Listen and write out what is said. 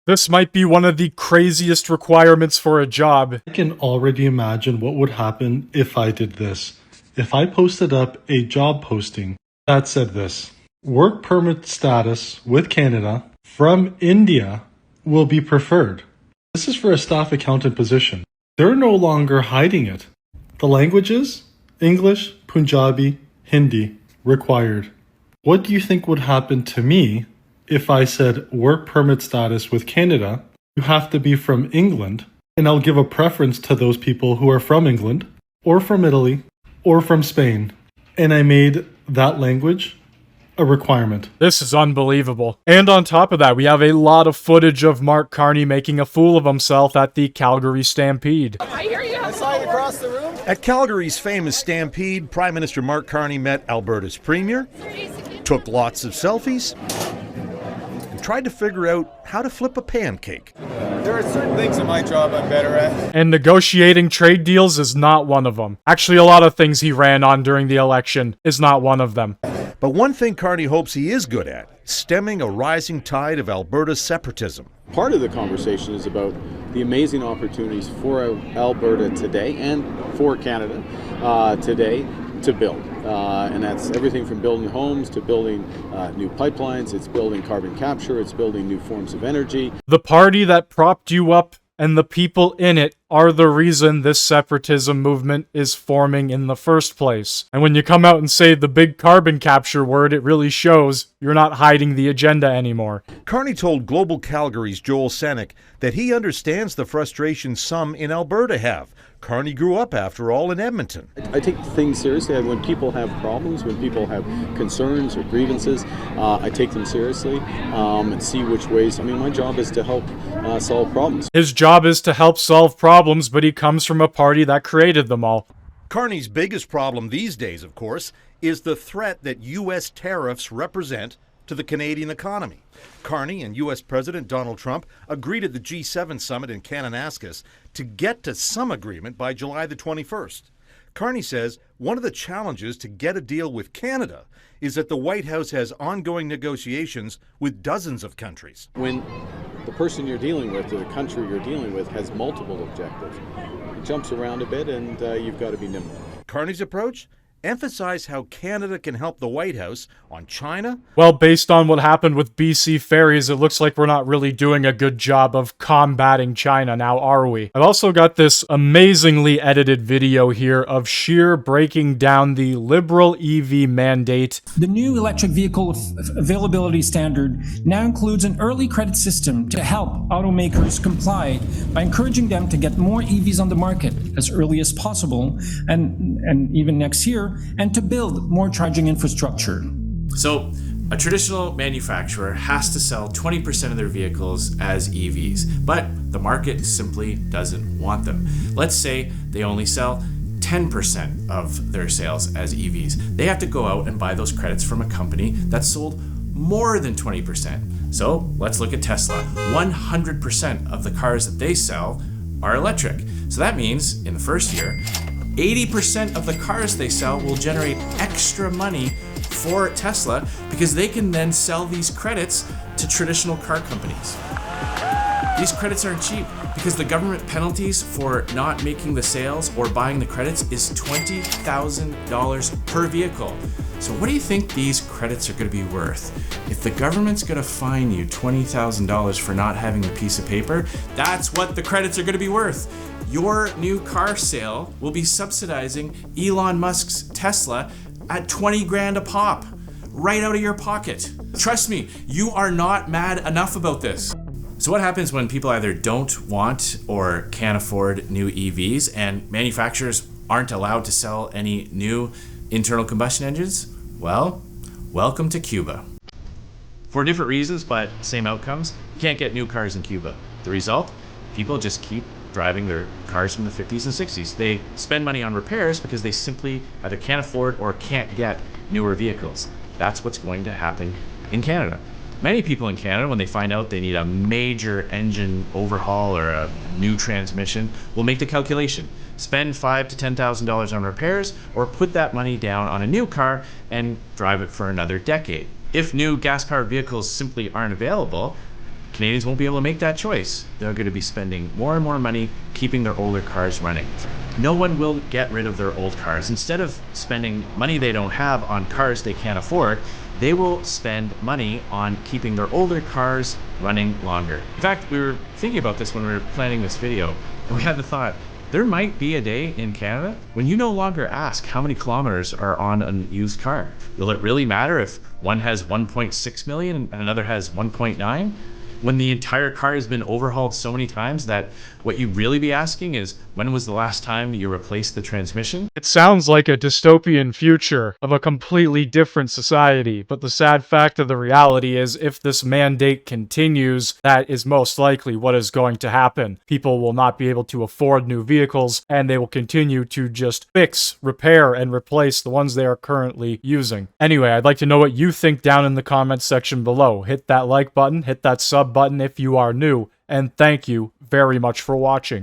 This might be one of the craziest requirements for a job. I can already imagine what would happen if I did this. If I posted up a job posting that said this: work permit status with Canada from India will be preferred. This is for a staff accountant position. They're no longer hiding it. The languages: English, Punjabi, Hindi, required. What do you think would happen to me if I said work permit status with Canada? You have to be from England, and I'll give a preference to those people who are from England, or from Italy, or from Spain. And I made that language a requirement. This is unbelievable. And on top of that, we have a lot of footage of Mark Carney making a fool of himself at the Calgary Stampede. I saw you across the room. At Calgary's famous Stampede, Prime Minister Mark Carney met Alberta's Premier, took lots of selfies, and tried to figure out how to flip a pancake. There are certain things in my job I'm better at. And negotiating trade deals is not one of them. Actually, a lot of things he ran on during the election is not one of them. But one thing Carney hopes he is good at: stemming a rising tide of Alberta's separatism. Part of the conversation is about the amazing opportunities for Alberta today and for Canada today to build. And that's everything from building homes to building new pipelines. It's building carbon capture. It's building new forms of energy. The party that propped you up and the people in it are the reason this separatism movement is forming in the first place. And when you come out and say the big carbon capture word, it really shows you're not hiding the agenda anymore. Carney told Global Calgary's Joel Senek that he understands the frustration some in Alberta have. Carney grew up, after all, in Edmonton. I take things seriously. When people have problems, when people have concerns or grievances, I take them seriously and see which ways. I mean, my job is to help solve problems. His job is to help solve problems, but he comes from a party that created them all. Carney's biggest problem these days, of course, is the threat that U.S. tariffs represent to the Canadian economy. Carney and U.S. President Donald Trump agreed at the G7 summit in Kananaskis to get to some agreement by July the 21st. Carney says one of the challenges to get a deal with Canada is that the White House has ongoing negotiations with dozens of countries. When the person you're dealing with, or the country you're dealing with, has multiple objectives, it jumps around a bit and you've got to be nimble. Carney's approach? Emphasize how Canada can help the White House on China. Well, based on what happened with BC Ferries, it looks like we're not really doing a good job of combating China now, are we? I've also got this amazingly edited video here of Scheer breaking down the Liberal EV mandate. The new electric vehicle availability standard now includes an early credit system to help automakers comply by encouraging them to get more EVs on the market as early as possible and even next year, and to build more charging infrastructure. So, a traditional manufacturer has to sell 20% of their vehicles as EVs, but the market simply doesn't want them. Let's say they only sell 10% of their sales as EVs. They have to go out and buy those credits from a company that sold more than 20%. So, let's look at Tesla. 100% of the cars that they sell are electric. So that means, in the first year, 80% of the cars they sell will generate extra money for Tesla because they can then sell these credits to traditional car companies. These credits aren't cheap because the government penalties for not making the sales or buying the credits is $20,000 per vehicle. So what do you think these credits are going to be worth? If the government's going to fine you $20,000 for not having the piece of paper, that's what the credits are going to be worth. Your new car sale will be subsidizing Elon Musk's Tesla at 20 grand a pop, right out of your pocket. Trust me, you are not mad enough about this. So what happens when people either don't want or can't afford new EVs and manufacturers aren't allowed to sell any new internal combustion engines? Well, welcome to Cuba. For different reasons, but same outcomes, you can't get new cars in Cuba. The result? People just keep driving their cars from the 50s and 60s. They spend money on repairs because they simply either can't afford or can't get newer vehicles. That's what's going to happen in Canada. Many people in Canada, when they find out they need a major engine overhaul or a new transmission, will make the calculation. Spend $5,000 to $10,000 on repairs or put that money down on a new car and drive it for another decade. If new gas-powered vehicles simply aren't available, Canadians won't be able to make that choice. They're going to be spending more and more money keeping their older cars running. No one will get rid of their old cars. Instead of spending money they don't have on cars they can't afford, they will spend money on keeping their older cars running longer. In fact, we were thinking about this when we were planning this video, and we had the thought, there might be a day in Canada when you no longer ask how many kilometers are on a used car. Will it really matter if one has 1.6 million and another has 1.9? When the entire car has been overhauled so many times that what you'd really be asking is, when was the last time you replaced the transmission? It sounds like a dystopian future of a completely different society, but the sad fact of the reality is if this mandate continues, that is most likely what is going to happen. People will not be able to afford new vehicles, and they will continue to just fix, repair, and replace the ones they are currently using. Anyway, I'd like to know what you think down in the comments section below. Hit that like button, hit that sub button if you are new, and thank you very much for watching.